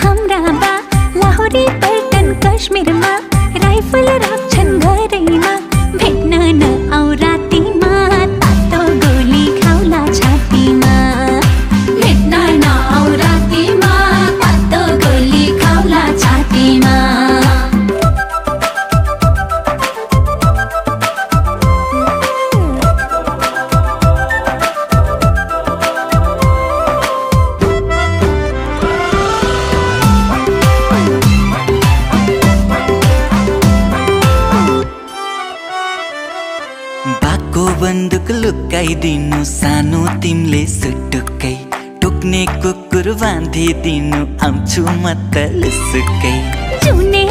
हाम्रा बा लाहोरी पल्टन कश्मीरमा राइफल राख्छन् घरैमा भेट्न नआऊ रातिमा तातो गोली खाउला छातीमा भेट्न नआऊ रातिमा तातो गोली खाउला छातीमा बाको बन्दुक लुकाइदिनु सानो तिमीले सुटुक्कै टोक्ने कुकुर बाँधिदिनु आउँछु म त लुसुक्कै चुने